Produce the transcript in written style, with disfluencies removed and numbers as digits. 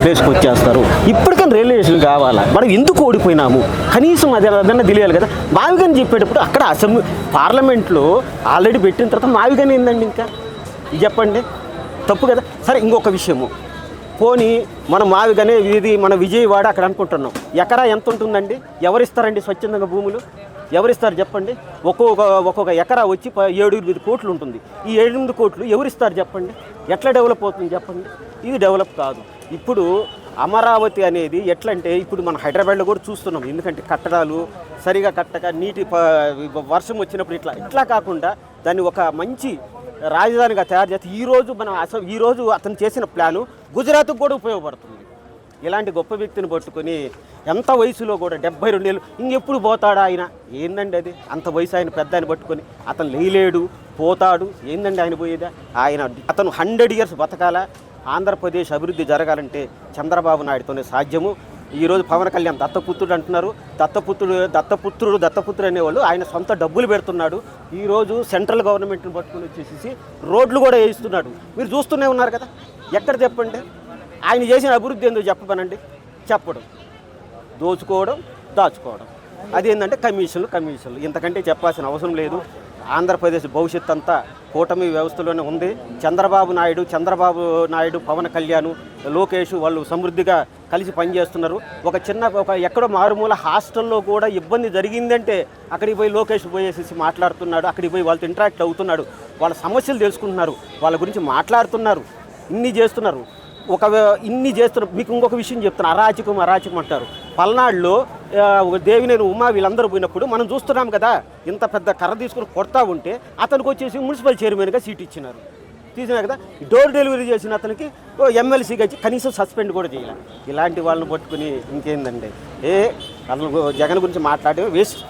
ప్లేస్కి వచ్చేస్తారు. ఇప్పటికైనా రియలైజేషన్ కావాలా, మనం ఎందుకు ఓడిపోయినాము కనీసం అదన్నా తెలియాలి కదా. మావిగని చెప్పేటప్పుడు అక్కడ అసెంబ్లీ పార్లమెంట్లో ఆల్రెడీ పెట్టిన తర్వాత మావిగని ఏందండి ఇంకా చెప్పండి, తప్పు కదా. సరే ఇంకొక విషయము, పోనీ మనం మావిగనే ఇది మన విజయవాడ అక్కడ అనుకుంటున్నాం, ఎకరా ఎంత ఉంటుందండి? ఎవరిస్తారండి స్వచ్ఛందంగా భూములు? ఎవరిస్తారు చెప్పండి? ఒక్కొక్క ఎకరా వచ్చి 7-8 కోట్లు ఉంటుంది. ఈ 7-8 కోట్లు ఎవరిస్తారు చెప్పండి? ఎట్లా డెవలప్ అవుతుంది చెప్పండి? ఇది డెవలప్ కాదు. ఇప్పుడు అమరావతి అనేది ఎట్లంటే, ఇప్పుడు మనం హైదరాబాద్లో కూడా చూస్తున్నాం. ఎందుకంటే కట్టడాలు సరిగా కట్టక నీటి వర్షం వచ్చినప్పుడు ఇట్లా కాకుండా దాన్ని ఒక మంచి రాజధానిగా తయారు చేస్తే ఈరోజు అతను చేసిన ప్లాను గుజరాత్కు కూడా ఉపయోగపడుతుంది. ఇలాంటి గొప్ప వ్యక్తిని పట్టుకొని ఎంత వయసులో కూడా 72 ఏళ్ళు ఇంకెప్పుడు పోతాడా ఆయన? ఏందండి అది? అంత వయసు ఆయన పెద్ద ఆయన పట్టుకొని అతను లేలేడు, పోతాడు. ఏందండి ఆయన పోయేదా? అతను 100 ఇయర్స్ బతకాల. ఆంధ్రప్రదేశ్ అభివృద్ధి జరగాలంటే చంద్రబాబు నాయుడుతోనే సాధ్యము. ఈరోజు పవన్ కళ్యాణ్ దత్తపుత్రుడు అంటున్నారు. దత్తపుత్రుడు అనేవాళ్ళు ఆయన సొంత డబ్బులు పెడుతున్నాడు. ఈరోజు సెంట్రల్ గవర్నమెంట్ని పట్టుకుని వచ్చేసి రోడ్లు కూడా వేయిస్తున్నాడు. మీరు చూస్తూనే ఉన్నారు కదా. ఎక్కడ చెప్పండి ఆయన చేసిన అభివృద్ధి ఎందుకు చెప్పమనండి? చెప్పడం, దోచుకోవడం, దాచుకోవడం. అదేంటంటే కమిషన్లు. ఇంతకంటే చెప్పాల్సిన అవసరం లేదు. ఆంధ్రప్రదేశ్ భవిష్యత్ అంతా కూటమి వ్యవస్థలోనే ఉంది. చంద్రబాబు నాయుడు, పవన్ కళ్యాణ్, లోకేష్ వాళ్ళు సమృద్ధిగా కలిసి పనిచేస్తున్నారు. ఎక్కడో మారుమూల హాస్టల్లో కూడా ఇబ్బంది జరిగిందంటే అక్కడికి పోయి లోకేష్ పోయేసి మాట్లాడుతున్నాడు. అక్కడికి పోయి వాళ్ళతో ఇంటరాక్ట్ అవుతున్నాడు. వాళ్ళ సమస్యలు తెలుసుకుంటున్నారు, వాళ్ళ గురించి మాట్లాడుతున్నారు. ఇన్ని చేస్తున్నారు. మీకు ఇంకొక విషయం చెప్తున్నా, అరాచకం అంటారు. పల్నాడులో దేవినేని ఉమా వీళ్ళందరూ పోయినప్పుడు మనం చూస్తున్నాం కదా, ఇంత పెద్ద కర్ర తీసుకుని కొడతా ఉంటే అతనికి వచ్చేసి మున్సిపల్ చైర్మన్గా సీట్ ఇచ్చినారు. తీసినా కదా. డోర్ డెలివరీ చేసిన అతనికి ఎమ్మెల్సీగా ఇచ్చి కనీసం సస్పెండ్ కూడా చేయాలి. ఇలాంటి వాళ్ళని పట్టుకుని ఇంకేందండి? అసలు జగన్ గురించి మాట్లాడే వేస్ట్.